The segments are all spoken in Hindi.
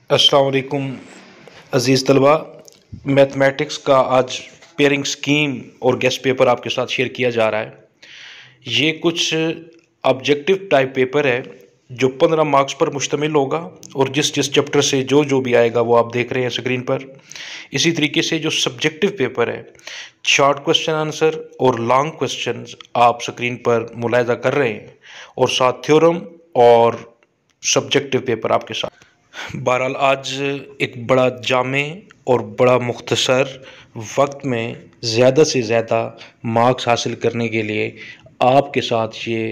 अस्सलाम वालेकुम अज़ीज़ तलबा। मैथमेटिक्स का आज पेयरिंग स्कीम और गेस्ट पेपर आपके साथ शेयर किया जा रहा है। ये कुछ ऑब्जेक्टिव टाइप पेपर है जो 15 मार्क्स पर मुश्तमिल होगा और जिस जिस चैप्टर से जो जो भी आएगा वो आप देख रहे हैं स्क्रीन पर। इसी तरीके से जो सब्जेक्टिव पेपर है, शॉर्ट क्वेश्चन आंसर और लॉन्ग क्वेश्चंस आप स्क्रीन पर मुलाहिजा कर रहे हैं और साथ थ्योरम और सब्जेक्टिव पेपर आपके साथ। बहरहाल आज एक बड़ा जामे और बड़ा मुख्तसर वक्त में ज़्यादा से ज़्यादा मार्क्स हासिल करने के लिए आपके साथ ये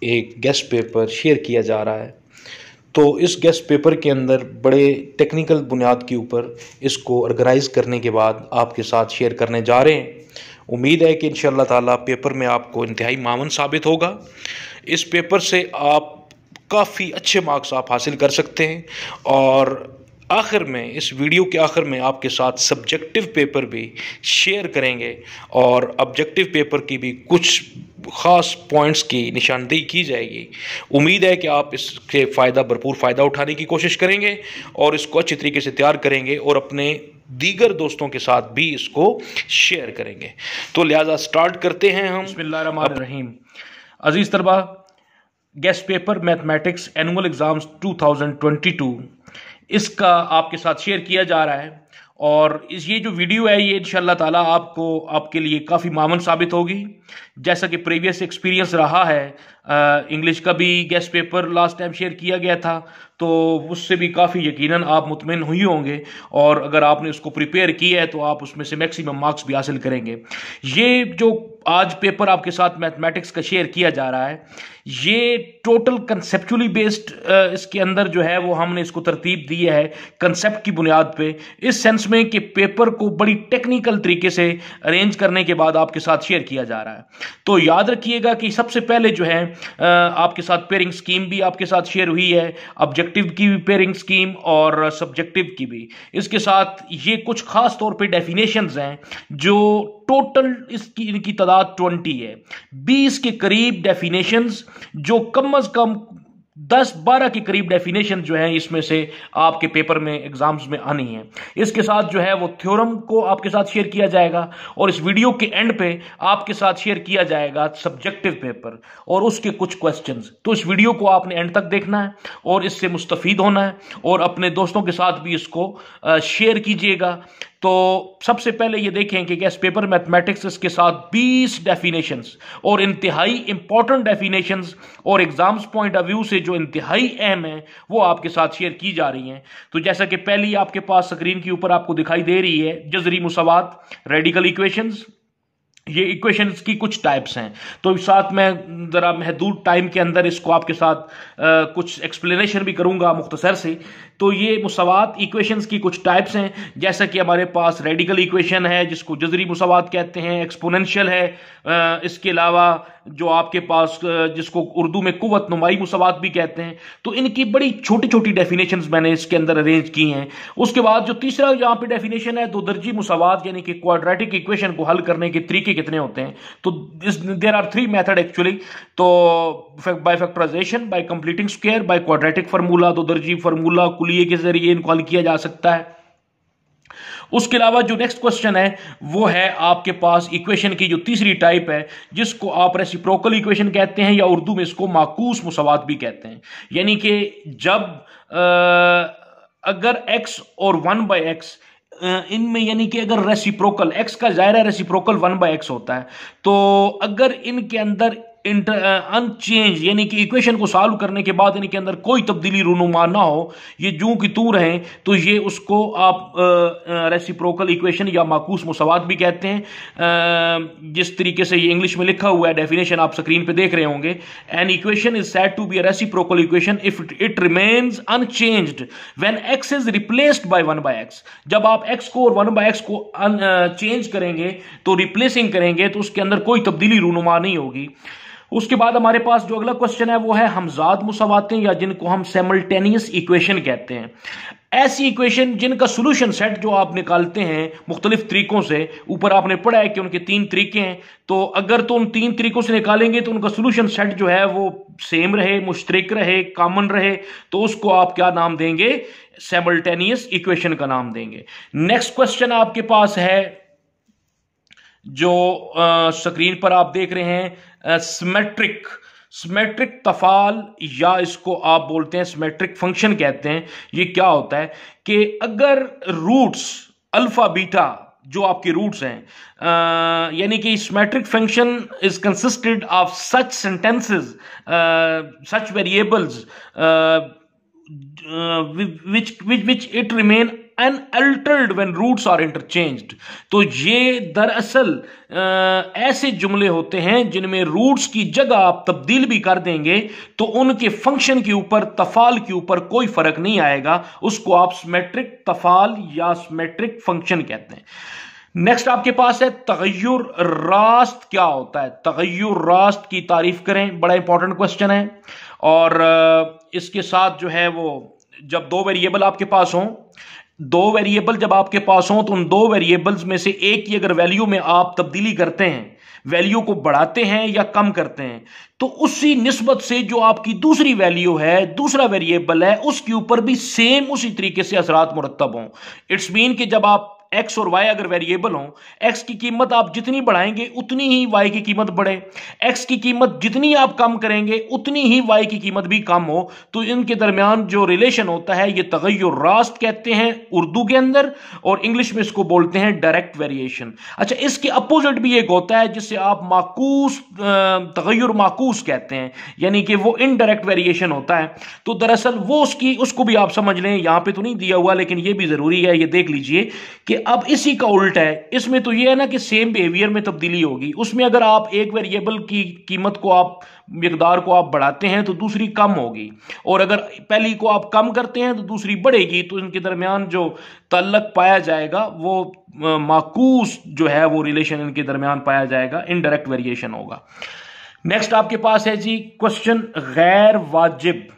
एक गेस्ट पेपर शेयर किया जा रहा है। तो इस गेस्ट पेपर के अंदर बड़े टेक्निकल बुनियाद के ऊपर इसको ऑर्गेनाइज़ करने के बाद आपके साथ शेयर करने जा रहे हैं। उम्मीद है कि इंशाअल्लाह ताला पेपर में आपको इंतहाई मावन साबित होगा। इस पेपर से आप काफ़ी अच्छे मार्क्स आप हासिल कर सकते हैं और आखिर में इस वीडियो के आखिर में आपके साथ सब्जेक्टिव पेपर भी शेयर करेंगे और ऑब्जेक्टिव पेपर की भी कुछ ख़ास पॉइंट्स की निशानदेही की जाएगी। उम्मीद है कि आप इसके भरपूर फ़ायदा उठाने की कोशिश करेंगे और इसको अच्छी तरीके से तैयार करेंगे और अपने दीगर दोस्तों के साथ भी इसको शेयर करेंगे। तो लिहाजा स्टार्ट करते हैं हम। बिस्मिल्लाहिर्रहमानिर्रहीम। अजीज़ तलबा, guest paper mathematics annual exams 2022 इसका आपके साथ शेयर किया जा रहा है और ये जो वीडियो है ये इंशाअल्लाह ताला आपके लिए काफ़ी मामूल साबित होगी। जैसा कि प्रीवियस एक्सपीरियंस रहा है, इंग्लिश का भी guest paper last time share किया गया था तो उससे भी काफ़ी यकीनन आप मुतमिन हुए होंगे और अगर आपने उसको प्रिपेयर किया है तो आप उसमें से मैक्सिमम मार्क्स भी हासिल करेंगे। ये जो आज पेपर आपके साथ मैथमेटिक्स का शेयर किया जा रहा है ये टोटल कंसेप्चुअली बेस्ड इसके अंदर जो है वो हमने इसको तरतीब दी है कंसेप्ट की बुनियाद पे, इस सेंस में कि पेपर को बड़ी टेक्निकल तरीके से अरेंज करने के बाद आपके साथ शेयर किया जा रहा है। तो याद रखिएगा कि सबसे पहले जो है आपके साथ पेयरिंग स्कीम भी आपके साथ शेयर हुई है, ऑब्जेक्टिव की भी पेयरिंग स्कीम और सब्जेक्टिव की भी। इसके साथ ये कुछ खास तौर पे डेफिनेशंस हैं जो टोटल इनकी तादाद 20 है। 20 के करीब डेफिनेशंस जो कम से कम 10-12 के करीब डेफिनेशन जो है इसमें से आपके पेपर में एग्जाम्स में आनी है। इसके साथ जो है वो थ्योरम को आपके साथ शेयर किया जाएगा और इस वीडियो के एंड पे आपके साथ शेयर किया जाएगा सब्जेक्टिव पेपर और उसके कुछ क्वेश्चंस। तो इस वीडियो को आपने एंड तक देखना है और इससे मुस्तफीद होना है और अपने दोस्तों के साथ भी इसको शेयर कीजिएगा। तो सबसे पहले ये देखें कि गेस्ट पेपर मैथमेटिक्स के साथ 20 डेफिनेशंस और इंतहाई इंपॉर्टेंट डेफिनेशंस और एग्जाम्स पॉइंट ऑफ व्यू से जो इंतहाई अहम है वो आपके साथ शेयर की जा रही हैं। तो जैसा कि पहली आपके पास स्क्रीन के ऊपर आपको दिखाई दे रही है जजरी मुसावात, रेडिकल इक्वेशंस, ये इक्वेशंस की कुछ टाइप्स हैं। तो साथ में ज़रा महदूद टाइम के अंदर इसको आपके साथ कुछ एक्सप्लेनेशन भी करूंगा मुख्तसर से। तो ये मुसावात इक्वेशंस की कुछ टाइप्स हैं, जैसा कि हमारे पास रेडिकल इक्वेशन है जिसको जजरी मुसावात कहते हैं, एक्सपोनेंशियल है, इसके अलावा जो आपके पास जिसको उर्दू में कुव्वत नुमाई मुसावात भी कहते हैं। तो इनकी बड़ी छोटी छोटी डेफिनेशंस मैंने इसके अंदर अरेंज की हैं। उसके बाद जो तीसरा यहाँ पे डेफिनेशन है दो दर्जी मुसावात यानी कि क्वाड्रेटिक इक्वेशन को हल करने के तरीके कितने होते हैं। तो देयर आर 3 मेथड एक्चुअली। तो by factorisation, by completing square, by quadratic formula, दो दर्जी फार्मूला कुलिये के जरिए इनको हल किया जा सकता है। उसके अलावा जो नेक्स्ट क्वेश्चन है वो है आपके पास इक्वेशन की जो तीसरी टाइप है जिसको आप रेसिप्रोकल इक्वेशन कहते हैं या उर्दू में इसको माकूस मुसावात भी कहते हैं। यानी कि जब अगर x और 1/x इनमें यानी कि अगर रेसिप्रोकल x का ज़ाहिर है रेसिप्रोकल 1/x होता है, तो अगर इनके अंदर अनचेंज यानी कि इक्वेशन को सॉल्व करने के बाद इनके अंदर कोई तब्दीली रूनुमा ना हो, ये जूं की तूं रहे, तो ये उसको आप रेसिप्रोकल इक्वेशन या माकूस मुसावात भी कहते हैं। जिस तरीके से ये इंग्लिश में लिखा हुआ है डेफिनेशन आप स्क्रीन पे देख रहे होंगे, an equation is said to be a reciprocal equation if it remains unchanged when x is replaced by 1/x। जब आप x को और 1/x को चेंज करेंगे तो रिप्लेसिंग करेंगे तो उसके अंदर कोई तब्दीली रूनुमा नहीं होगी। उसके बाद हमारे पास जो अगला क्वेश्चन है वो है हमजाद मुसावातें, या जिनको हम साइमल्टेनियस इक्वेशन कहते हैं। ऐसी इक्वेशन जिनका सोल्यूशन सेट जो आप निकालते हैं मुख्तलिफ तरीकों से, ऊपर आपने पढ़ा है कि उनके 3 तरीके हैं, तो अगर तो उन 3 तरीकों से निकालेंगे तो उनका सोल्यूशन सेट जो है वो सेम रहे, मुश्तरक रहे, कॉमन रहे, तो उसको आप क्या नाम देंगे? साइमल्टेनियस इक्वेशन का नाम देंगे। नेक्स्ट क्वेश्चन आपके पास है जो स्क्रीन पर आप देख रहे हैं, सिमेट्रिक तफाल, या इसको आप बोलते हैं सिमेट्रिक फंक्शन कहते हैं। ये क्या होता है कि अगर रूट्स अल्फा बीटा जो आपके रूट्स हैं, यानी कि symmetric function is consisted of such sentences, such variables which it remain unaltered when roots are interchanged। तो ये दरअसल ऐसे जुमले होते हैं जिनमें रूट्स की जगह आप तब्दील भी कर देंगे तो उनके फंक्शन के ऊपर, तफाल के ऊपर कोई फर्क नहीं आएगा। उसको आप सिमेट्रिक तफाल या सिमेट्रिक फंक्शन कहते हैं। नेक्स्ट आपके पास है तगय्युर रास्त। क्या होता है तगय्युर रास्त की तारीफ करें, बड़ा इंपॉर्टेंट क्वेश्चन है। और इसके साथ जो है वो, जब 2 वेरिएबल आपके पास हों, 2 वेरिएबल जब आपके पास हों तो उन 2 वेरिएबल्स में से एक की अगर वैल्यू में आप तब्दीली करते हैं, वैल्यू को बढ़ाते हैं या कम करते हैं, तो उसी निस्बत से जो आपकी दूसरी वैल्यू है, दूसरा वेरिएबल है, उसके ऊपर भी सेम उसी तरीके से असरात मुरत्तब हों। इट्स मीन कि जब आप एक्स और वाई अगर वेरिएबल हो, एक्स की कीमत आप जितनी बढ़ाएंगे उतनी ही वाई की कीमत बढ़े, एक्स की कीमत जितनी आप कम करेंगे उतनी ही वाई की कीमत भी कम हो, तो इनके दरमियान जो रिलेशन होता है ये तगय्युर रास्त कहते हैं उर्दू के अंदर, और इंग्लिश में इसको बोलते हैं डायरेक्ट वेरिएशन। अच्छा, इसके अपोजिट भी एक होता है जिसे आप माकूस, तगय्युर माकूस कहते हैं, यानी कि वो इनडायरेक्ट वेरिएशन होता है। तो दरअसल वो उसको भी आप समझ लें, यहां पे तो नहीं दिया हुआ लेकिन ये भी जरूरी है, ये देख लीजिए कि अब इसी का उल्टा है। इसमें तो ये है ना कि सेम बिहेवियर में तब्दीली होगी। उसमें अगर आप एक वेरिएबल की कीमत को, आप मिकदार को आप बढ़ाते हैं तो दूसरी कम होगी, और अगर पहली को आप कम करते हैं तो दूसरी बढ़ेगी। तो इनके दरमियान जो तल्लक पाया जाएगा वो माकूस जो है वो रिलेशन इनके दरमियान पाया जाएगा, इनडायरेक्ट वेरिएशन होगा। नेक्स्ट आपके पास है जी क्वेश्चन गैर वाजिब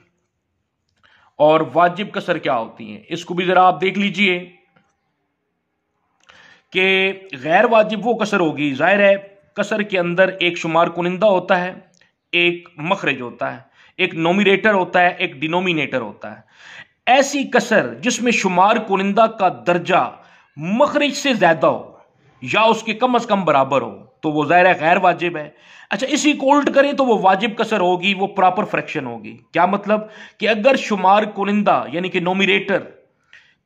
और वाजिब कसर क्या होती है, इसको भी जरा आप देख लीजिए कि गैर वाजिब वो कसर होगी, जाहिर है कसर के अंदर एक शुमार कुनिंदा होता है, एक मखरज होता है, एक नोमिनेटर होता है, एक डिनोमिनेटर होता है। ऐसी कसर जिसमें शुमार कुनिंदा का दर्जा मखरज से ज्यादा हो या उसके कम से कम बराबर हो तो वो जाहिर है गैर वाजिब है। अच्छा, इसी को उल्ट करें तो वो वाजिब कसर होगी, वो प्रॉपर फ्रैक्शन होगी। क्या मतलब कि अगर शुमार कुनिंदा यानी कि नोमिनेटर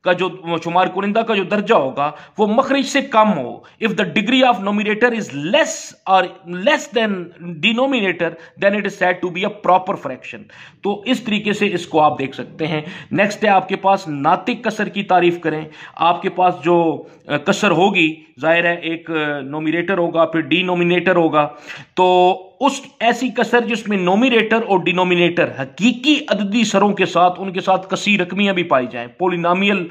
का जो शुमार कुनिंदा का जो दर्जा होगा वो मखरज से कम हो, if the degree of numerator is less और less than denominator, then it is said to be a proper fraction. तो इस तरीके से इसको आप देख सकते हैं। नेक्स्ट है आपके पास नातिक कसर की तारीफ करें। आपके पास जो कसर होगी, जाहिर है एक नोमिनेटर होगा, फिर डिनोमिनेटर होगा, तो उस ऐसी कसर जिसमें नोमिनेटर और डिनोमिनेटर हकीकी अददी सरों के साथ, उनके साथ कसी रकमियां भी पाई जाएं, पोलिनोमियल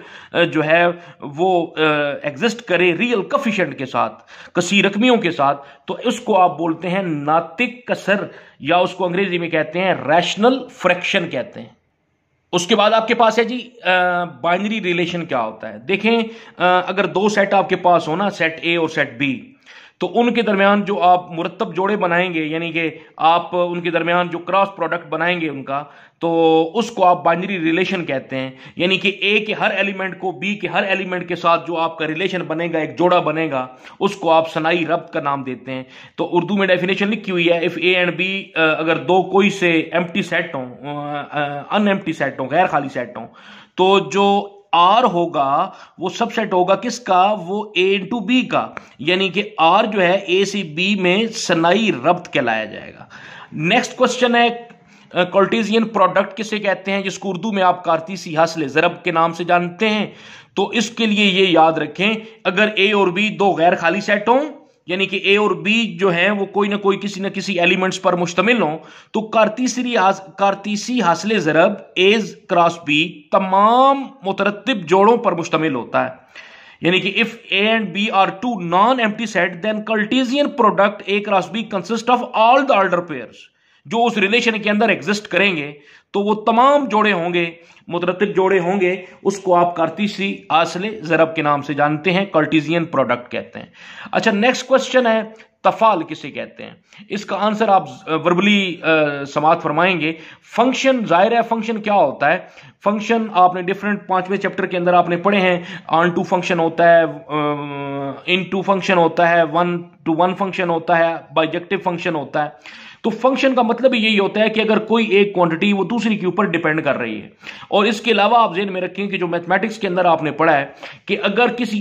जो है वो एग्जिस्ट करे रियल कोफिशिएंट के साथ, कसी रकमियों के साथ, तो इसको आप बोलते हैं नातिक कसर, या उसको अंग्रेजी में कहते हैं रैशनल फ्रैक्शन कहते हैं। उसके बाद आपके पास है जी बाइनरी रिलेशन। क्या होता है देखें, अगर 2 सेट आपके पास हो ना, सेट ए और सेट बी, तो उनके दरमियान जो आप मुरत्तब जोड़े बनाएंगे, यानी कि आप उनके दरमियान जो क्रॉस प्रोडक्ट बनाएंगे उनका, तो उसको आप बाइनरी रिलेशन कहते हैं। यानी कि ए के हर एलिमेंट को बी के हर एलिमेंट के साथ जो आपका रिलेशन बनेगा, एक जोड़ा बनेगा, उसको आप सनाई रब्त का नाम देते हैं। तो उर्दू में डेफिनेशन लिखी हुई है, इफ ए एंड बी, अगर 2 कोई से एम्प्टी सेट हों, अनएम्प्टी सेट हों, गैर खाली सेट हों, तो जो आर होगा वो सबसेट होगा किसका, वो ए इंटू बी का, यानी कि आर जो है ए से बी में सनाई रब्त कहलाया जाएगा। नेक्स्ट क्वेश्चन है कार्टेशियन प्रोडक्ट किसे कहते हैं, जिसको उर्दू में आप कार्तीसी हासिल ज़रब के नाम से जानते हैं। तो इसके लिए ये याद रखें, अगर ए और बी 2 गैर खाली सेट हों, यानी कि ए और बी जो है वो कोई ना कोई किसी न किसी एलिमेंट्स पर मुश्तमिल हो, तो कार्तीसी हासिल ज़रब ए क्रॉस बी तमाम मुतरत्तिब जोड़ों पर मुश्तमिल होता है। यानी कि if A and B are two non empty set then Cartesian product A cross B consist of all the order pairs, जो उस रिलेशन के अंदर एग्जिस्ट करेंगे तो वो तमाम जोड़े होंगे, मुतरद्दिद जोड़े होंगे, उसको आप कार्टेशियन आसले ज़रब के नाम से जानते हैं, कार्टेशियन प्रोडक्ट कहते हैं। अच्छा, नेक्स्ट क्वेश्चन है तफाल किसे कहते हैं? इसका आंसर आप वर्बली समात फरमाएंगे। फंक्शन, जाहिर है फंक्शन क्या होता है? फंक्शन आपने डिफरेंट 5वें चैप्टर के अंदर आपने पढ़े हैं। ऑन टू फंक्शन होता है, इन टू फंक्शन होता है, वन टू वन फंक्शन होता है, बाइजेक्टिव फंक्शन होता है। तो फंक्शन का मतलब यही होता है कि अगर कोई एक क्वांटिटी वो दूसरी के ऊपर डिपेंड कर रही है। और इसके अलावा आप ज़हन में रखें कि जो मैथमेटिक्स के अंदर आपने पढ़ा है कि अगर किसी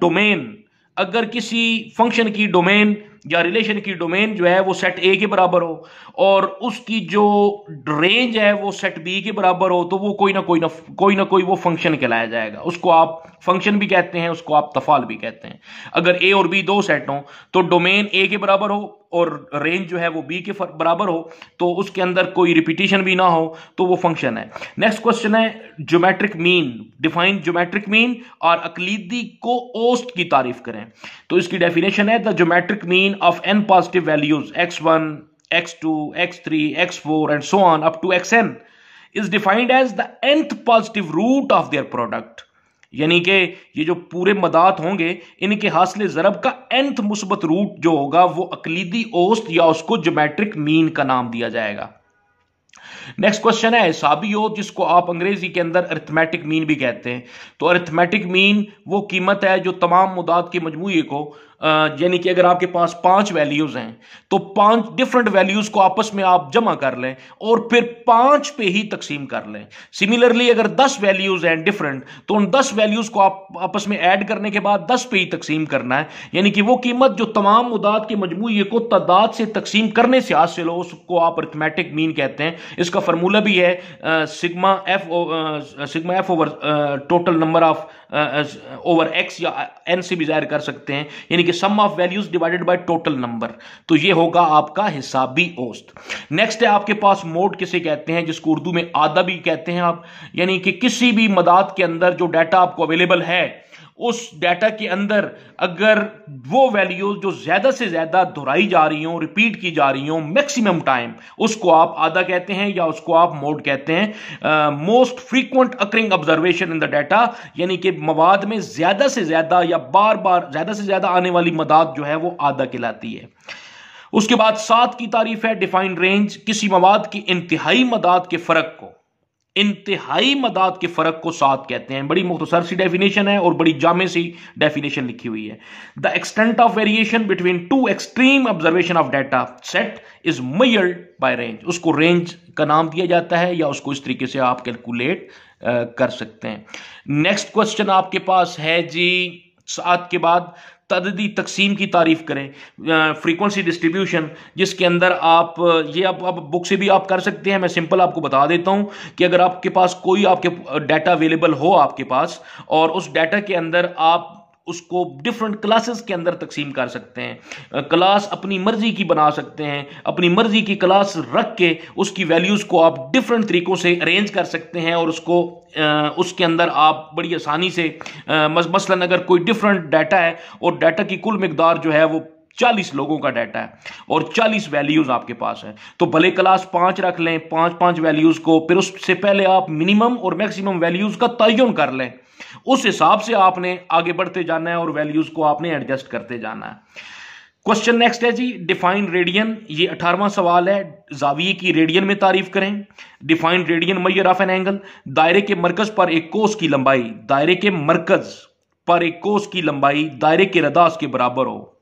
डोमेन, अगर किसी फंक्शन की डोमेन या रिलेशन की डोमेन जो है वो सेट ए के बराबर हो और उसकी जो रेंज है वो सेट बी के बराबर हो, तो वो कोई ना कोई वो फंक्शन कहलाया जाएगा। उसको आप फंक्शन भी कहते हैं, उसको आप तफाल भी कहते हैं। अगर ए और बी दो सेट हो तो डोमेन ए के बराबर हो और रेंज जो है वो बी के बराबर हो, तो उसके अंदर कोई रिपीटिशन भी ना हो, तो वो फंक्शन है। नेक्स्ट क्वेश्चन है geometric mean. Define geometric mean और अकलीदी को औसत की तारीफ करें। तो इसकी डेफिनेशन है the geometric mean of n positive values x1, x2, x3, x4 and so on up to xn is defined as the nth positive root of their product। यानी कि ये जो पूरे मदात होंगे इनके हासिल ज़रब का nth मुस्बत रूट जो होगा वो अकलीदी औसत या उसको ज्योमेट्रिक मीन का नाम दिया जाएगा। नेक्स्ट क्वेश्चन है हिसाबी औसत, जिसको आप अंग्रेजी के अंदर अरिथमेटिक मीन भी कहते हैं। तो अरिथमेटिक मीन वो कीमत है जो तमाम मुदात के मजमूए को, यानी कि अगर आपके पास 5 वैल्यूज हैं तो 5 डिफरेंट वैल्यूज को आपस में आप जमा कर लें और फिर 5 पे ही तकसीम कर लें। सिमिलरली अगर 10 वैल्यूज हैं डिफरेंट तो उन 10 वैल्यूज को आप आपस में ऐड करने के बाद 10 पे ही तकसीम करना है। यानी कि वो कीमत जो तमाम मुदात के मजमूए को तादाद से तकसीम करने से हासिल हो उसको आप अरिथमेटिक मीन कहते हैं। इसका फार्मूला भी है sigma f over total number of over x, या एन से भी जाहिर कर सकते हैं, यानी कि sum of values divided by total number. तो ये होगा आपका हिसाबी औसत। नेक्स्ट है आपके पास मोड किसे कहते हैं, जिसको उर्दू में आधा भी कहते हैं आप, यानी कि किसी भी मदाद के अंदर जो डाटा आपको अवेलेबल है उस डाटा के अंदर अगर वो वैल्यूज जो ज्यादा से ज्यादा दोहराई जा रही हो, रिपीट की जा रही हो मैक्सिमम टाइम, उसको आप आधा कहते हैं या उसको आप मोड कहते हैं। Most frequent occurring observation in the data, यानी कि मवाद में ज्यादा से ज्यादा या बार बार ज्यादा से ज्यादा आने वाली मदाद जो है वो आधा कहलाती है। उसके बाद 7 की तारीफ है डिफाइन रेंज, किसी मवाद की इंतहाई मदाद के फर्क को, इंतहाई मदाद के फर्क को 7 कहते हैं। बड़ी मुख्तसर सी डेफिनेशन है और बड़ी जामे सी डेफिनेशन लिखी हुई है। The extent of variation between two extreme observation of data set is measured by range. उसको रेंज का नाम दिया जाता है या उसको इस तरीके से आप कैलकुलेट कर सकते हैं। नेक्स्ट क्वेश्चन आपके पास है जी 7 के बाद तददी तकसीम की तारीफ करें, फ्रीक्वेंसी डिस्ट्रीब्यूशन, जिसके अंदर आप ये आप बुक से भी आप कर सकते हैं। मैं सिंपल आपको बता देता हूं कि अगर आपके पास कोई आपके डाटा अवेलेबल हो आपके पास और उस डाटा के अंदर आप उसको डिफरेंट क्लासेस के अंदर तकसीम कर सकते हैं। क्लास अपनी मर्जी की बना सकते हैं, अपनी मर्जी की क्लास रख के उसकी वैल्यूज को आप डिफरेंट तरीकों से अरेंज कर सकते हैं और उसको उसके अंदर आप बड़ी आसानी से मसलन अगर कोई डिफरेंट डाटा है और डाटा की कुल मिकदार जो है वो 40 लोगों का डाटा है और 40 वैल्यूज आपके पास है, तो भले क्लास 5 रख लें, 5 वैल्यूज को, फिर उससे पहले आप मिनिमम और मैक्सिमम वैल्यूज का तयन कर लें। उस हिसाब से आपने आगे बढ़ते जाना है और वैल्यूज को आपने एडजस्ट करते जाना है। क्वेश्चन नेक्स्ट है जी डिफाइन रेडियन। ये 18वां सवाल है, जाविये की रेडियन में तारीफ करें। Define radian measure of an angle, दायरे के मरकज पर एक कोस की लंबाई, दायरे के मरकज पर एक कोस की लंबाई दायरे के रदास के बराबर हो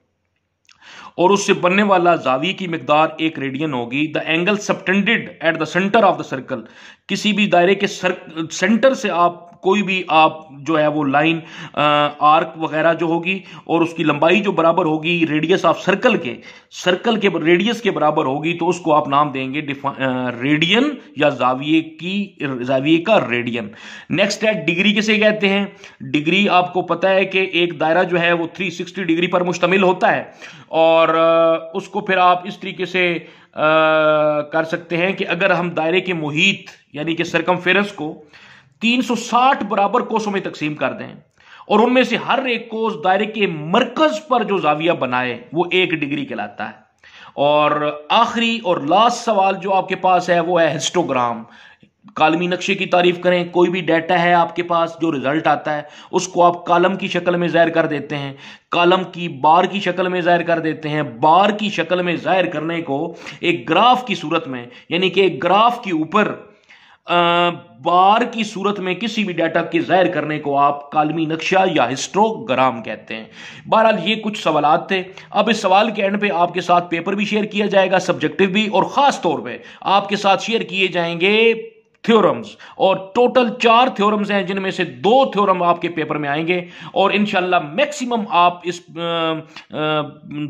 और उससे बनने वाला जाविये की मिकदार 1 रेडियन होगी। The angle subtended at the centre of the circle, किसी भी दायरे के सेंटर से आप कोई भी आप जो है वो लाइन आर्क वगैरह जो होगी और उसकी लंबाई जो बराबर होगी रेडियस ऑफ सर्कल के रेडियस के बराबर होगी, तो उसको आप नाम देंगे रेडियन या जाविये का रेडियन। नेक्स्ट है डिग्री किसे कहते हैं। डिग्री आपको पता है कि एक दायरा जो है वो 360 डिग्री पर मुश्तमिल होता है और उसको फिर आप इस तरीके से कर सकते हैं कि अगर हम दायरे के मुहीत यानी कि सरकमफेरेंस को 360 बराबर कोसों में तकसीम कर दें और उनमें से हर एक को उस दायरे के मरकज पर जो जाविया बनाए वो 1 डिग्री कहलाता है। और आखिरी और लास्ट सवाल जो आपके पास है वो है हिस्टोग्राम। कालमी नक्शे की तारीफ करें, कोई भी डाटा है आपके पास, जो रिजल्ट आता है उसको आप कॉलम की शक्ल में जाहिर कर देते हैं, कॉलम की बार की शक्ल में जाहिर कर देते हैं, बार की शक्ल में जाहिर करने को एक ग्राफ की सूरत में, यानी कि एक ग्राफ के ऊपर बार की सूरत में किसी भी डाटा के जाहिर करने को आप कालमी नक्शा या हिस्टोग्राम कहते हैं। बहरहाल ये कुछ सवालात थे। अब इस सवाल के एंड पे आपके साथ पेपर भी शेयर किया जाएगा, सब्जेक्टिव भी, और खास तौर पे आपके साथ शेयर किए जाएंगे थ्योरम्स। और टोटल 4 थ्योरम्स हैं जिनमें से 2 थ्योरम आपके पेपर में आएंगे, और इंशाल्लाह मैक्सिमम आप इस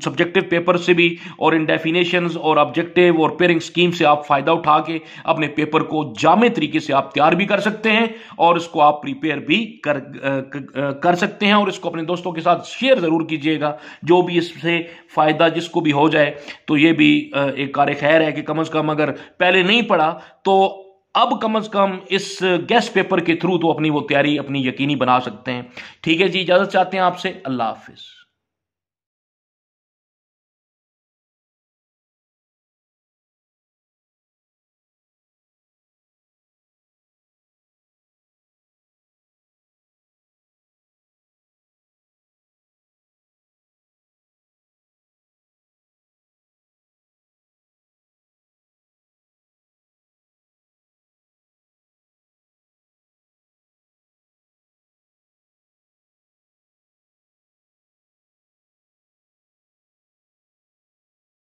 सब्जेक्टिव पेपर से भी और इन डेफिनेशंस और ऑब्जेक्टिव और पेयरिंग स्कीम से आप फायदा उठा के अपने पेपर को जामे तरीके से आप तैयार भी कर सकते हैं और इसको आप प्रिपेयर भी कर सकते हैं। और इसको अपने दोस्तों के साथ शेयर जरूर कीजिएगा, जो भी इससे फायदा जिसको भी हो जाए तो ये भी एक कार खैर है कि कम से कम अगर पहले नहीं पढ़ा तो अब कम से कम इस गेस्ट पेपर के थ्रू तो अपनी वो तैयारी अपनी यकीनी बना सकते हैं। ठीक है जी, इजाजत चाहते हैं आपसे। अल्लाह हाफिज।